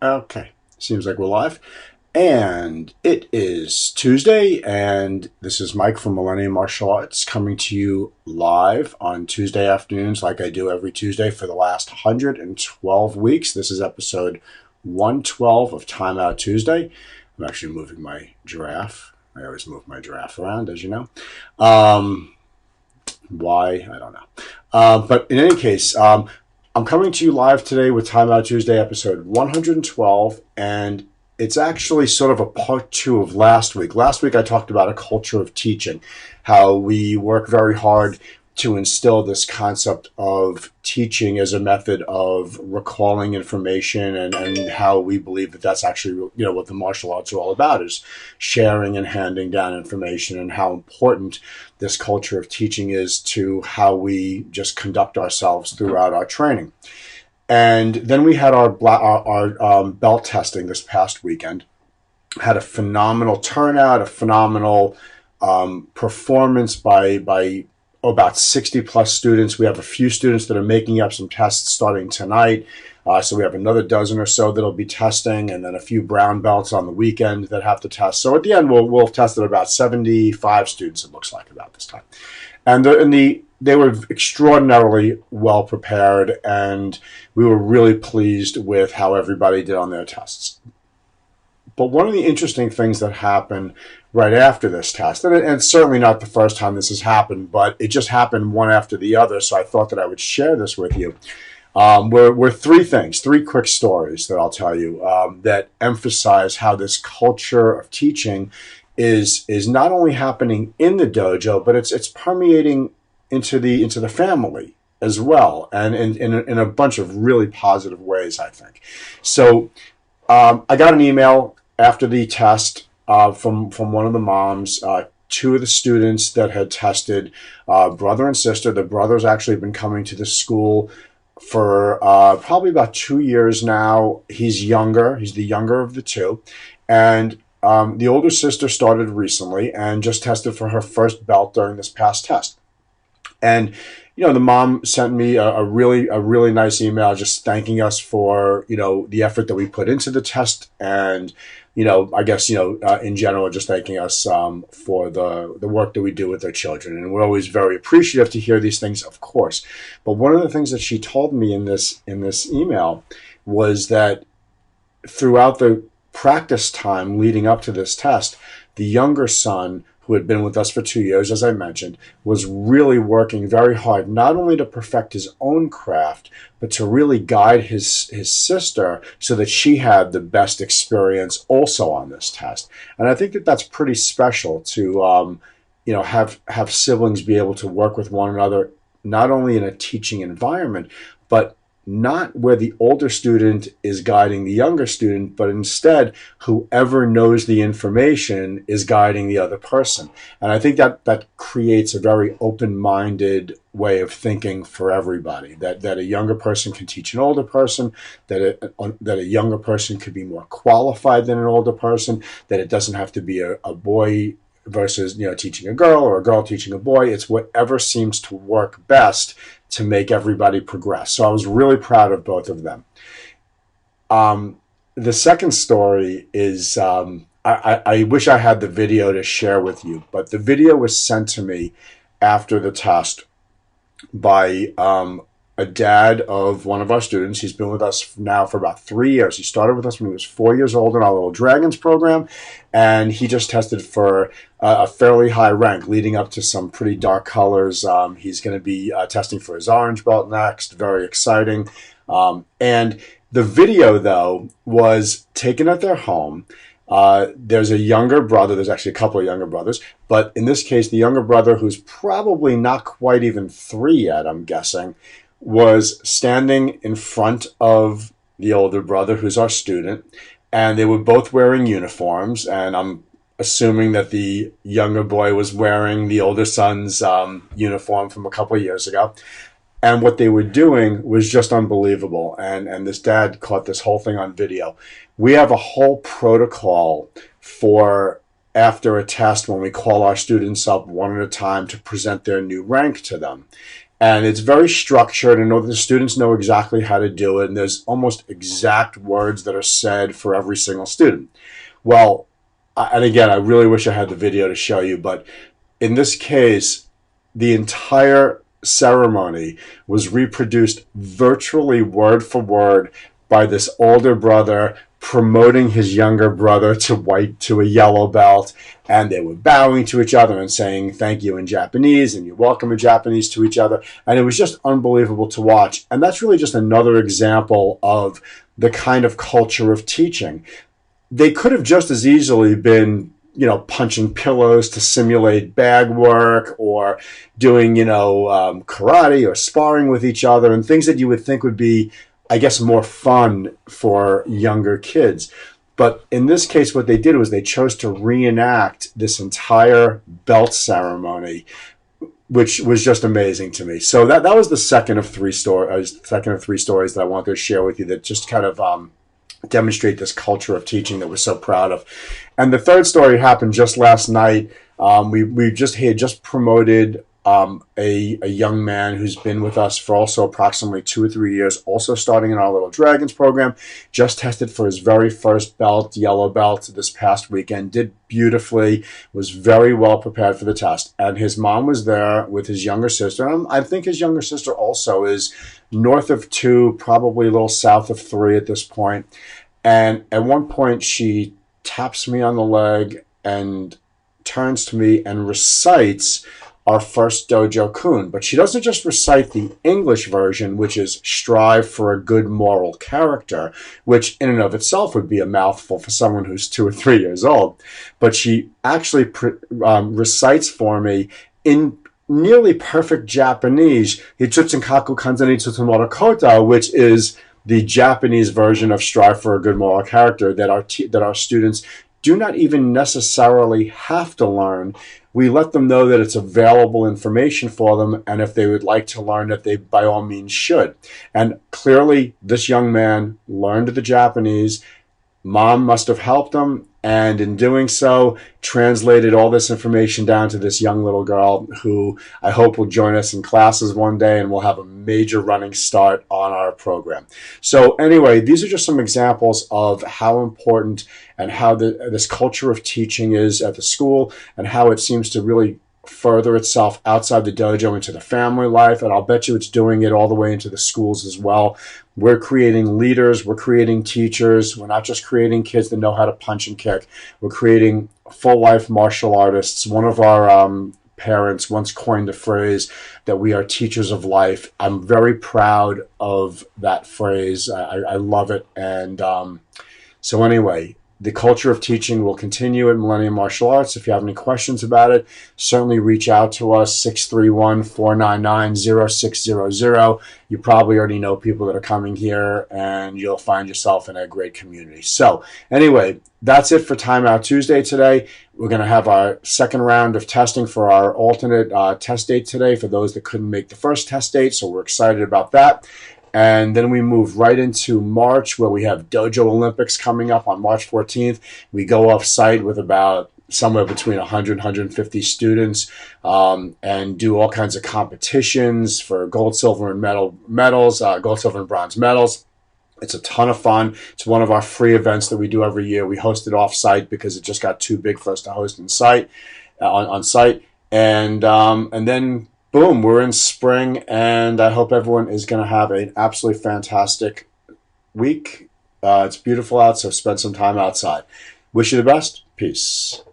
Okay, seems like we're live. And it is Tuesday, and this is Mike from Millennium Martial Arts coming to you live on Tuesday afternoons, like I do every Tuesday for the last 112 weeks. This is episode 112 of Time Out Tuesday. I'm actually moving my giraffe. I always move my giraffe around, as you know. Why? I don't know. But in any case, I'm coming to you live today with Time Out Tuesday episode 112, and it's actually sort of a part two of last week. Last week I talked about a culture of teaching, how we work very hard to instill this concept of teaching as a method of recalling information, and how we believe that that's actually, what the martial arts are all about, is sharing and handing down information, and how important this culture of teaching is to how we just conduct ourselves throughout our training. And then we had our belt testing this past weekend. Had a phenomenal turnout, a phenomenal performance by about 60 plus students. We have a few students that are making up some tests starting tonight. So we have another dozen or so that'll be testing, and then a few brown belts on the weekend that have to test. So at the end, we'll have tested about 75 students, it looks like, about this time. And they were extraordinarily well prepared, and we were really pleased with how everybody did on their tests. But one of the interesting things that happened right after this test, and it's certainly not the first time this has happened, but it just happened one after the other, so I thought that I would share this with you. Were three quick stories that I'll tell you that emphasize how this culture of teaching is not only happening in the dojo, but it's permeating into the family as well, and in a bunch of really positive ways, I think. So I got an email after the test from one of the moms. Two of the students that had tested, brother and sister. The brother's actually been coming to the school for probably about 2 years now. He's younger. He's the younger of the two. And the older sister started recently and just tested for her first belt during this past test. And the mom sent me a really nice email just thanking us for the effort that we put into the test, and I guess in general just thanking us for the work that we do with our children. And we're always very appreciative to hear these things, of course. But one of the things that she told me in this email was that throughout the practice time leading up to this test, the younger son, who had been with us for 2 years, as I mentioned, was really working very hard, not only to perfect his own craft, but to really guide his sister so that she had the best experience also on this test. And I think that that's pretty special to, have siblings be able to work with one another, not only in a teaching environment, but not where the older student is guiding the younger student, but instead whoever knows the information is guiding the other person. And I think that creates a very open-minded way of thinking for everybody, that a younger person can teach an older person, that a younger person could be more qualified than an older person, that it doesn't have to be a boy versus teaching a girl, or a girl teaching a boy. It's whatever seems to work best to make everybody progress. So I was really proud of both of them. The second story is, I wish I had the video to share with you, but the video was sent to me after the test by a dad of one of our students. He's been with us now for about 3 years. He started with us when he was 4 years old in our little Dragons program, and he just tested for a fairly high rank, leading up to some pretty dark colors. He's going to be testing for his orange belt next. Very exciting. And the video, though, was taken at their home. There's a younger brother. There's actually a couple of younger brothers. But in this case, the younger brother, who's probably not quite even 3 yet, I'm guessing, was standing in front of the older brother, who's our student. And they were both wearing uniforms. And I'm assuming that the younger boy was wearing the older son's uniform from a couple of years ago. And what they were doing was just unbelievable. And this dad caught this whole thing on video. We have a whole protocol for after a test when we call our students up one at a time to present their new rank to them. And it's very structured, and the students know exactly how to do it, and there's almost exact words that are said for every single student. Well, and again, I really wish I had the video to show you, but in this case, the entire ceremony was reproduced virtually word for word by this older brother promoting his younger brother to a yellow belt, and they were bowing to each other and saying thank you in Japanese and you're welcome in Japanese to each other, and it was just unbelievable to watch. And that's really just another example of the kind of culture of teaching. They could have just as easily been, punching pillows to simulate bag work, or doing, karate or sparring with each other, and things that you would think would be, I guess, more fun for younger kids. But in this case, what they did was they chose to reenact this entire belt ceremony, which was just amazing to me. So that was the second of three stories that I wanted to share with you that just kind of demonstrate this culture of teaching that we're so proud of. And the third story happened just last night. We had just promoted a young man who's been with us for also approximately 2 or 3 years, also starting in our Little Dragons program, just tested for his very first belt, yellow belt, this past weekend, did beautifully, was very well prepared for the test. And his mom was there with his younger sister. And I think his younger sister also is north of 2, probably a little south of 3 at this point. And at one point, she taps me on the leg and turns to me and recites our first Dojo Kun. But she doesn't just recite the English version, which is strive for a good moral character, which in and of itself would be a mouthful for someone who's 2 or 3 years old. But she actually recites for me in nearly perfect Japanese, Hichutsunkaku Kanzani Tsutomoto Kota, which is the Japanese version of strive for a good moral character that our students do not even necessarily have to learn. We let them know that it's available information for them, and if they would like to learn it, they by all means should. And clearly, this young man learned the Japanese. Mom must have helped him, and in doing so, translated all this information down to this young little girl who I hope will join us in classes one day, and we'll have a major running start on our program. So anyway, these are just some examples of how important and how this culture of teaching is at the school, and how it seems to really further itself outside the dojo into the family life, and I'll bet you it's doing it all the way into the schools as well. We're creating leaders, we're creating teachers, we're not just creating kids that know how to punch and kick, we're creating full-life martial artists. One of our parents once coined the phrase that we are teachers of life. I'm very proud of that phrase. I love it. And so anyway, the culture of teaching will continue at Millennium Martial Arts. If you have any questions about it, certainly reach out to us, 631-499-0600. You probably already know people that are coming here, and you'll find yourself in a great community. So anyway, that's it for Time Out Tuesday today. We're going to have our second round of testing for our alternate test date today for those that couldn't make the first test date, so we're excited about that. And then we move right into March, where we have Dojo Olympics coming up on March 14th. We go off-site with about somewhere between 100 and 150 students and do all kinds of competitions for gold, silver, and gold, silver, and bronze medals. It's a ton of fun. It's one of our free events that we do every year. We host it off-site because it just got too big for us to host on site. And then boom, we're in spring, and I hope everyone is going to have an absolutely fantastic week. It's beautiful out, so spend some time outside. Wish you the best. Peace.